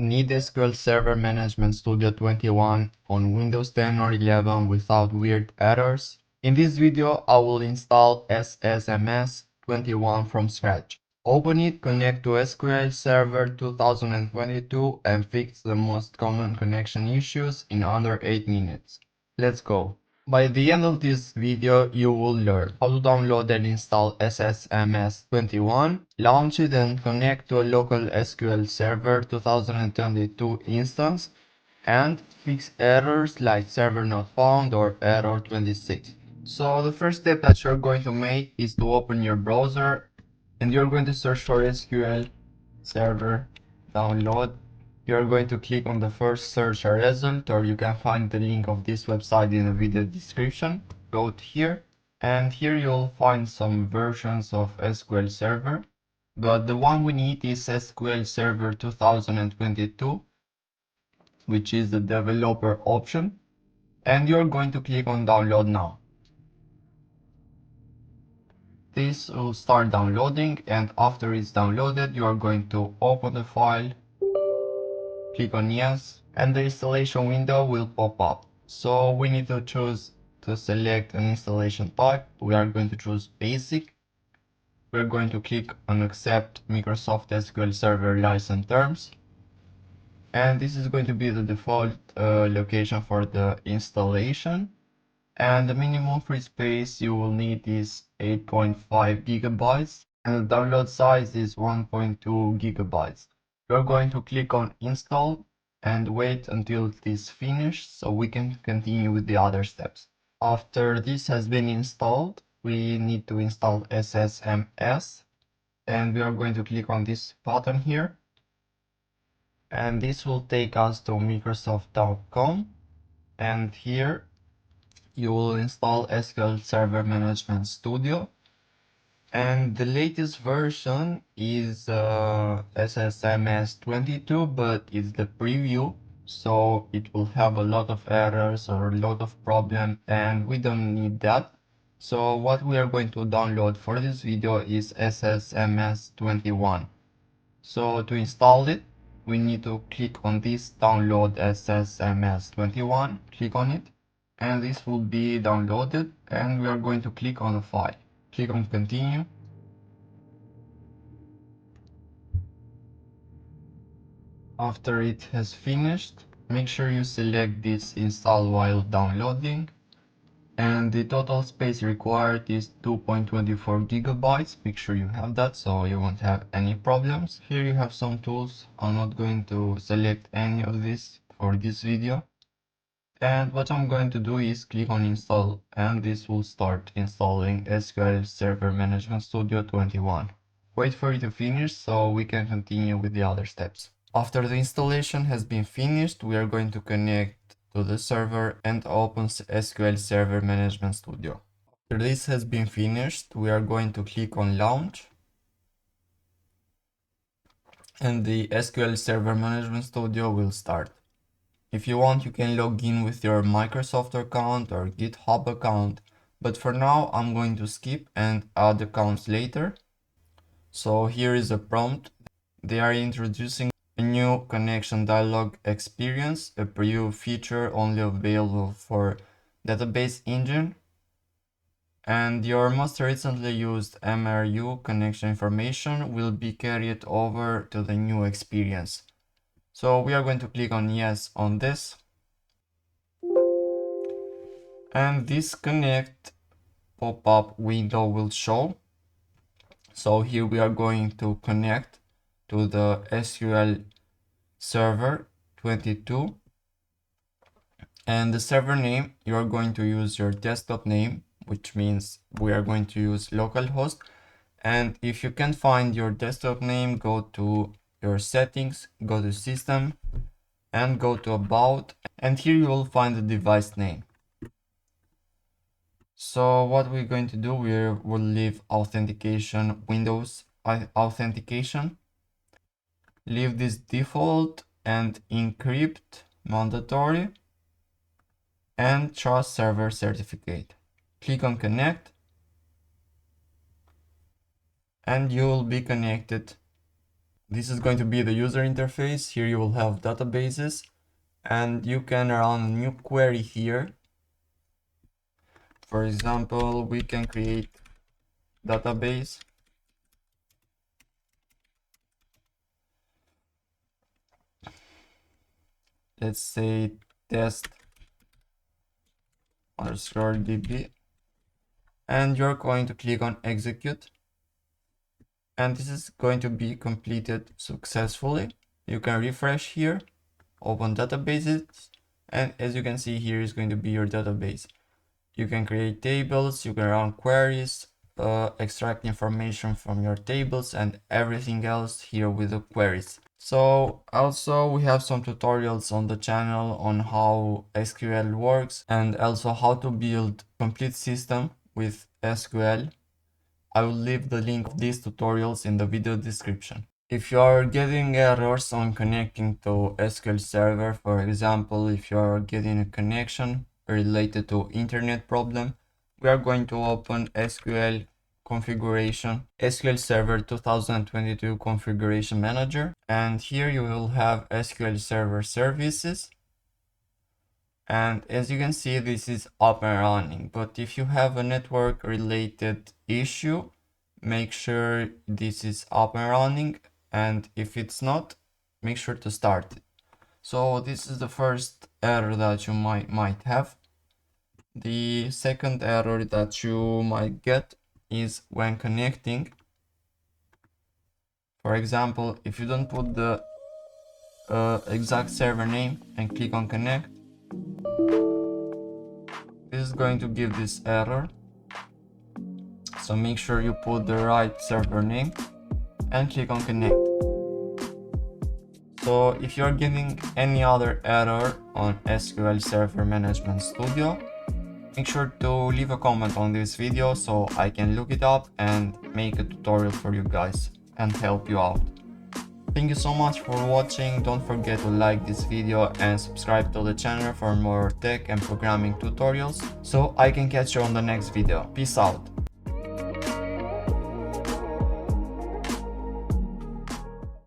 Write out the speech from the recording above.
Need SQL Server Management Studio 21 on Windows 10 or 11 without weird errors? In this video, I will install SSMS 21 from scratch. Open it, connect to SQL Server 2022 and fix the most common connection issues in under 8 minutes. Let's go. By the end of this video, you will learn how to download and install SSMS 21, launch it and connect to a local SQL Server 2022 instance, and fix errors like server not found or error 26. So the first step that you're going to make is to open your browser and you're going to search for SQL Server download. You're going to click on the first search result, or you can find the link of this website in the video description. Go to here, and here you'll find some versions of SQL Server, but the one we need is SQL Server 2022, which is the developer option, and you're going to click on download now. This will start downloading, and after it's downloaded, you are going to open the file, click on yes, and the installation window will pop up. So we need to choose to select an installation type. We are going to choose basic. We're going to click on accept Microsoft SQL Server license terms. And this is going to be the default location for the installation. And the minimum free space you will need is 8.5 gigabytes and the download size is 1.2 gigabytes. You're going to click on install and wait until it is finished so we can continue with the other steps. After this has been installed, we need to install SSMS and we are going to click on this button here. And this will take us to Microsoft.com, and here you will install SQL Server Management Studio, and the latest version is SSMS 22, but it's the preview, so it will have a lot of errors or a lot of problems, and we don't need that. So what we are going to download for this video is SSMS 21. So to install it, we need to click on this download SSMS 21, click on it, and this will be downloaded, and we are going to click on the file. Click on continue. After it has finished, make sure you select this install while downloading, and the total space required is 2.24 gigabytes. Make sure you have that so you won't have any problems. Here you have some tools. I'm not going to select any of this for this video. And what I'm going to do is click on install, and this will start installing SQL Server Management Studio 21. Wait for it to finish so we can continue with the other steps. After the installation has been finished, we are going to connect to the server and open SQL Server Management Studio. After this has been finished, we are going to click on launch, and the SQL Server Management Studio will start. If you want, you can log in with your Microsoft account or GitHub account, but for now I'm going to skip and add accounts later. So here is a prompt. They are introducing a new connection dialog experience, a preview feature only available for database engine, and your most recently used MRU connection information will be carried over to the new experience. So we are going to click on yes on this, and this connect pop-up window will show. So here we are going to connect to the SQL Server 22, and the server name, you are going to use your desktop name, which means we are going to use localhost. And if you can't find your desktop name, go to your settings, go to system and go to about, and here you will find the device name. So what we're going to do, we will leave authentication, Windows authentication, leave this default and encrypt mandatory, and trust server certificate. Click on connect, and you will be connected This is going to be the user interface. Here you will have databases, and you can run a new query here. For example, we can create database. Let's say test underscore db, and you're going to click on execute, and this is going to be completed successfully. You can refresh here, open databases, and as you can see, here is going to be your database. You can create tables, you can run queries, extract information from your tables, and everything else here with the queries. So also we have some tutorials on the channel on how SQL works, and also how to build complete system with SQL. I will leave the link of these tutorials in the video description. If you are getting errors on connecting to SQL Server, for example, if you are getting a connection related to internet problem, we are going to open SQL configuration, SQL Server 2022 configuration manager, and here you will have SQL Server services. And as you can see, this is up and running, but if you have a network related issue, make sure this is up and running, and if it's not, make sure to start it. So this is the first error that you might have. The second error that you might get is when connecting. For example, if you don't put the exact server name and click on connect, this is going to give this error. So make sure you put the right server name and click on connect. So if you're getting any other error on SQL Server Management Studio, make sure to leave a comment on this video so I can look it up and make a tutorial for you guys and help you out. Thank you so much for watching. Don't forget to like this video and subscribe to the channel for more tech and programming tutorials so I can catch you on the next video. Peace out.